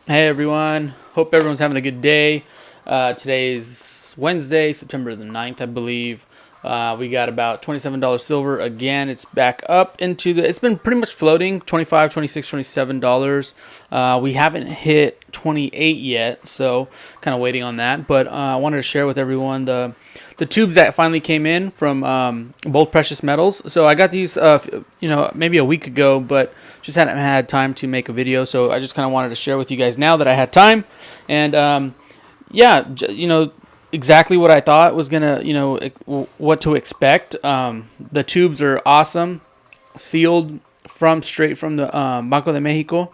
Hey everyone, hope everyone's having a good day. Today's Wednesday, September the 9th, I believe. We got about $27 silver again. It's back up into it's been pretty much floating, $25, $26, $27. We haven't hit 28 yet, so kind of waiting on that. But I wanted to share with everyone the tubes that finally came in from Bold Precious Metals. So I got these, maybe a week ago, but just hadn't had time to make a video. So I just kind of wanted to share with you guys now that I had time. And exactly what I thought was gonna, what to expect. The tubes are awesome, sealed straight from the Banco de Mexico,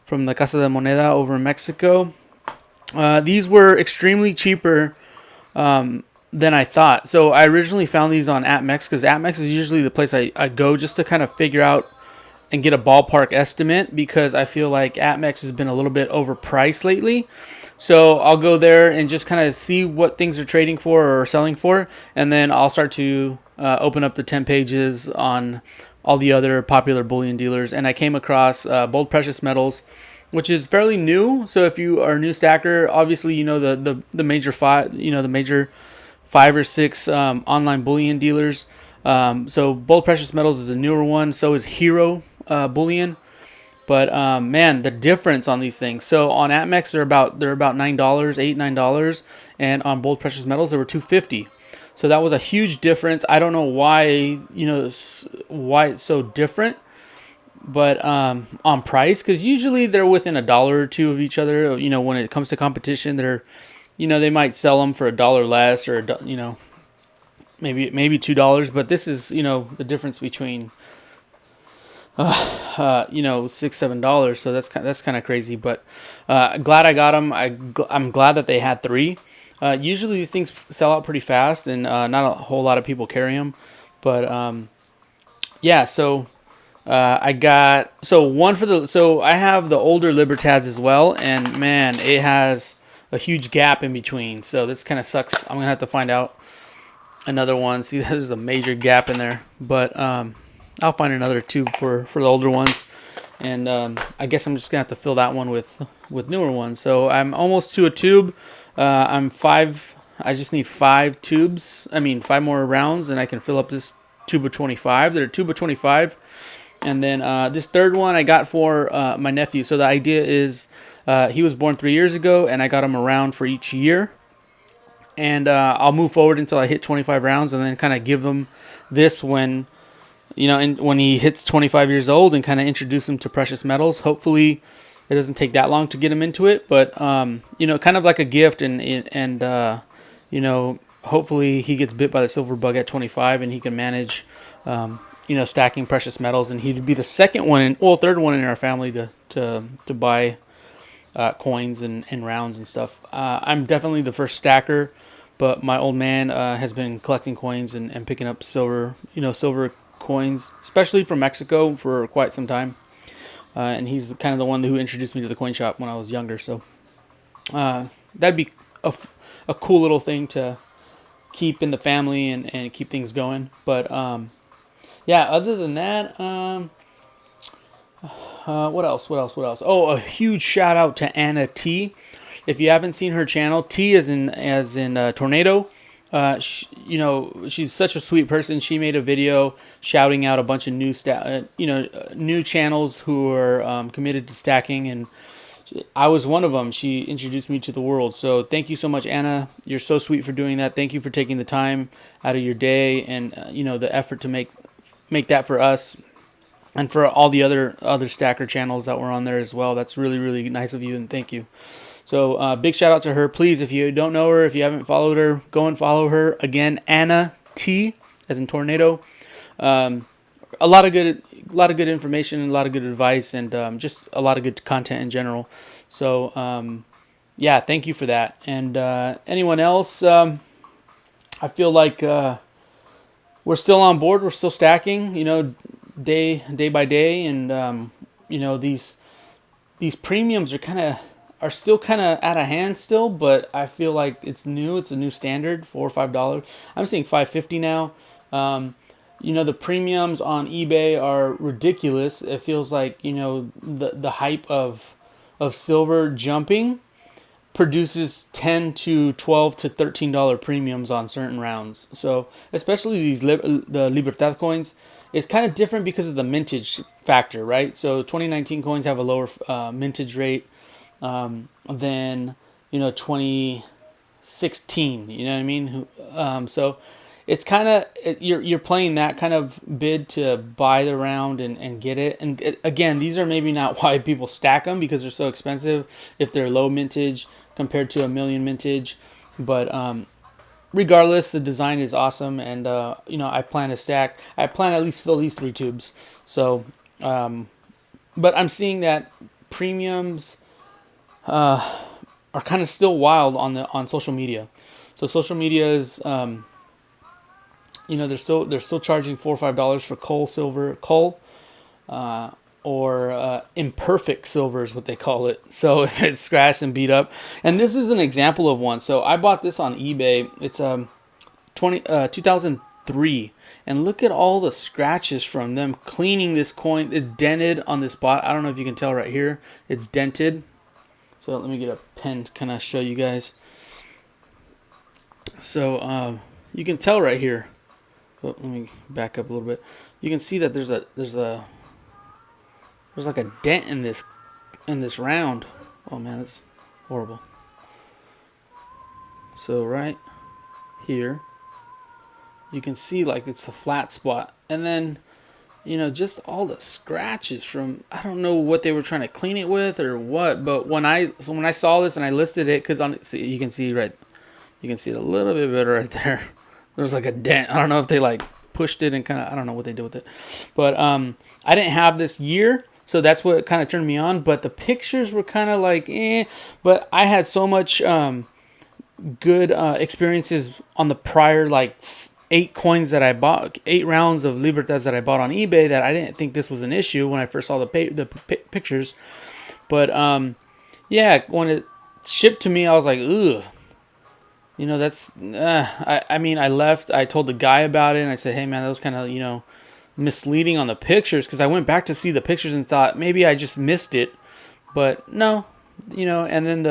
from the Casa de Moneda over in Mexico. These were extremely cheaper than I thought. So I originally found these on AppMex because AppMex is usually the place I go just to kind of figure out and get a ballpark estimate because I feel like AppMex has been a little bit overpriced lately. So I'll go there and just kind of see what things are trading for or selling for, and then I'll start to open up the 10 pages on all the other popular bullion dealers. And I came across Bold Precious Metals, which is fairly new. So if you are a new stacker, obviously you know the major five or six online bullion dealers. So Bold Precious Metals is a newer one. So is Hero Bullion. But man, the difference on these things. So on ATMEX they're about $9, $9, and on Bold Precious Metals they were $2.50. So that was a huge difference. I don't know why why it's so different, but on price, because usually they're within a dollar or two of each other. When it comes to competition, they might sell them for a dollar less or maybe $2, but this is the difference between $6-7. So that's kind of crazy. But glad I got them. I'm glad that they had three. Usually these things sell out pretty fast, and not a whole lot of people carry them. But yeah, so I got one for the I have the older Libertads as well, and man, it has a huge gap in between. So this kind of sucks. I'm gonna have to find out another one. See, there's a major gap in there, but I'll find another tube for the older ones, and I guess I'm just gonna have to fill that one with newer ones. So I'm almost to a tube. I'm five. I just need five tubes. I mean, five more rounds, and I can fill up this tube of 25. They're a tube of 25, and then this third one I got for my nephew. So the idea is he was born 3 years ago, and I got him around for each year. And I'll move forward until I hit 25 rounds, and then kind of give him this when when he hits 25 years old, and kind of introduce him to precious metals. Hopefully, it doesn't take that long to get him into it, but kind of like a gift, and hopefully he gets bit by the silver bug at 25, and he can manage, stacking precious metals, and he'd be the third one in our family to buy coins and rounds and stuff. I'm definitely the first stacker, but my old man has been collecting coins and picking up silver coins, especially from Mexico, for quite some time. And he's kind of the one who introduced me to the coin shop when I was younger. So that'd be a cool little thing to keep in the family and keep things going. But yeah, other than that, what else? Oh, a huge shout out to Anna T. If you haven't seen her channel, T as in tornado. She's such a sweet person. She made a video shouting out a bunch of new channels who are committed to stacking, and I was one of them. She introduced me to the world. So thank you so much, Anna. You're so sweet for doing that. Thank you for taking the time out of your day and the effort to make that for us and for all the other stacker channels that were on there as well. That's really, really nice of you, and thank you. So big shout out to her. Please, if you don't know her, if you haven't followed her, go and follow her. Again, Anna T, as in tornado. A lot of good information, a lot of good advice, and just a lot of good content in general. So yeah, thank you for that. And anyone else, I feel like we're still on board. We're still stacking, day by day, and these premiums are still kind of out of hand still, but I feel like it's new. It's a new standard, $4 or $5. I'm seeing $5.50 now. The premiums on eBay are ridiculous. It feels like the hype of of silver jumping produces 10 to 12 to $13 premiums on certain rounds. So especially the Libertad coins, it's kind of different because of the mintage factor, right? So 2019 coins have a lower mintage rate than 2016. You know what I mean? So it's kind of you're playing that kind of bid to buy the round and get it. And again, these are maybe not why people stack them, because they're so expensive if they're low mintage compared to a million mintage. But regardless, the design is awesome, and I plan to stack. I plan to at least fill these 3 tubes. So, but I'm seeing that premiums are kind of still wild on social media. So social media is they're still charging $4 or $5 for coal, or imperfect silver is what they call it. So if it's scratched and beat up, and this is an example of one. So I bought this on eBay. It's 2003, and look at all the scratches from them cleaning this coin. It's dented on this spot. I don't know if you can tell right here. It's dented. So let me get a pen to kind of show you guys. So you can tell right here. Oh, let me back up a little bit. You can see that there's like a dent in this round. Oh man, that's horrible. So right here, you can see like it's a flat spot, and then just all the scratches from, I don't know what they were trying to clean it with or what. But when I saw this and I listed it, because you can see it a little bit better right there. There's like a dent. I don't know if they like pushed it and kind of, I don't know what they did with it. But I didn't have this year, so that's what kind of turned me on. But the pictures were kind of like, eh. But I had so much good experiences on the prior 8 coins that I bought, 8 rounds of Libertads that I bought on eBay, that I didn't think this was an issue when I first saw the pictures. But yeah, when it shipped to me, I was like, ugh. That's, I left, I told the guy about it, and I said, hey man, that was kind of, misleading on the pictures, because I went back to see the pictures and thought maybe I just missed it, but no, and then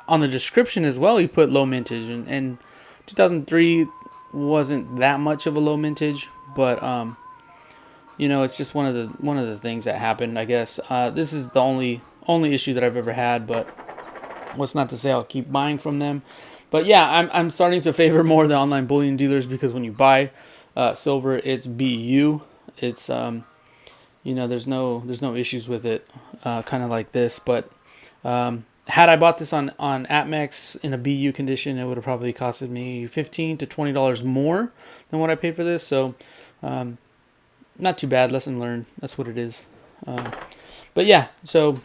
on the description as well, he put low mintage, and 2003 wasn't that much of a low mintage, but, it's just one of the things that happened, I guess. This is the only issue that I've ever had, but what's not to say I'll keep buying from them. But yeah, I'm starting to favor more the online bullion dealers, because when you buy silver, it's BU. It's there's no issues with it, kind of like this. But had I bought this on APMEX in a BU condition, it would have probably costed me $15 to $20 more than what I paid for this. So not too bad. Lesson learned. That's what it is. But yeah, so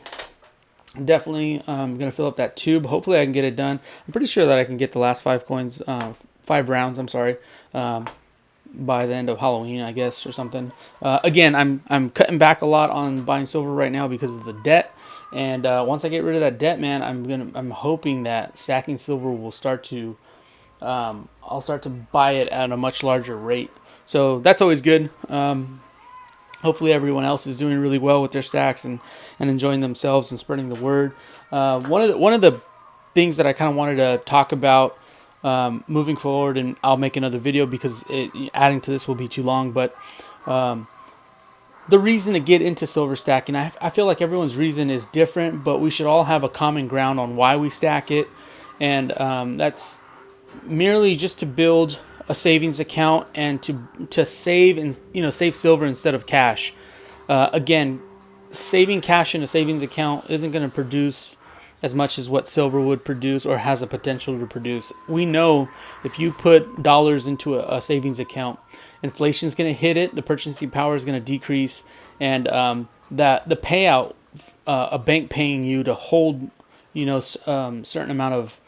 definitely gonna fill up that tube. Hopefully I can get it done. I'm pretty sure that I can get the last 5 coins, 5 rounds, I'm sorry, by the end of Halloween, I guess, or something. Again, I'm cutting back a lot on buying silver right now because of the debt. And once I get rid of that debt, man, I'm hoping that stacking silver will start to I'll start to buy it at a much larger rate. So that's always good. Hopefully everyone else is doing really well with their stacks and enjoying themselves and spreading the word. One of the things that I kind of wanted to talk about moving forward, and I'll make another video because adding to this will be too long, but the reason to get into silver stacking, I feel like everyone's reason is different, but we should all have a common ground on why we stack it, and that's merely just to build a savings account and to save and save silver instead of cash. Again, saving cash in a savings account isn't going to produce as much as what silver would produce or has a potential to produce. We know if you put dollars into a savings account, inflation is going to hit it, the purchasing power is going to decrease, and that the payout, a bank paying you to hold certain amount of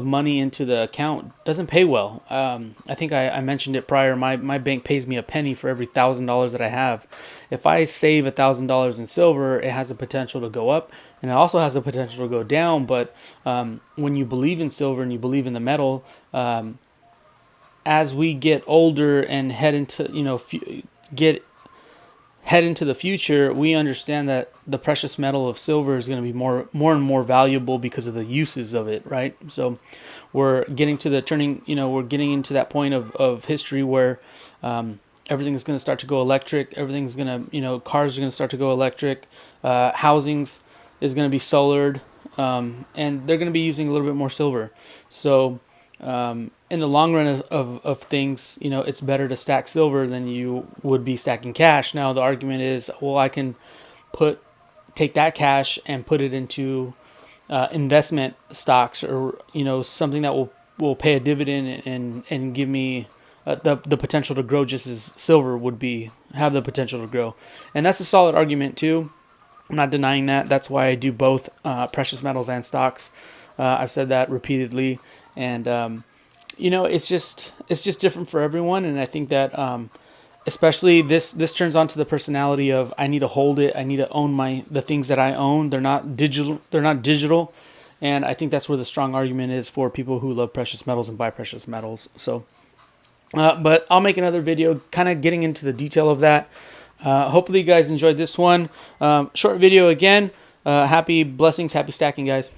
money into the account doesn't pay well. I think I mentioned it prior. My bank pays me a penny for every $1,000 that I have. If I save $1,000 in silver, it has the potential to go up, and it also has the potential to go down. But when you believe in silver and you believe in the metal, as we get older and head into head into the future, we understand that the precious metal of silver is going to be more and more valuable because of the uses of it, right? So we're getting to the turning, we're getting into that point of history where everything's going to start to go electric. Everything's going to, cars are going to start to go electric. Housings is going to be solared, and they're going to be using a little bit more silver. So in the long run of things, it's better to stack silver than you would be stacking cash. Now the argument is, well, I can take that cash and put it into investment stocks, or something that will pay a dividend and give me the potential to grow, just as silver would have the potential to grow. And that's a solid argument too. I'm not denying that. That's why I do both precious metals and stocks. I've said that repeatedly, and it's just different for everyone. And I think that especially this turns on to the personality of, I need to hold it. I need to own the things that I own. They're not digital. And I think that's where the strong argument is for people who love precious metals and buy precious metals. So, but I'll make another video kind of getting into the detail of that. Hopefully you guys enjoyed this one. Short video again. Happy blessings, happy stacking, guys.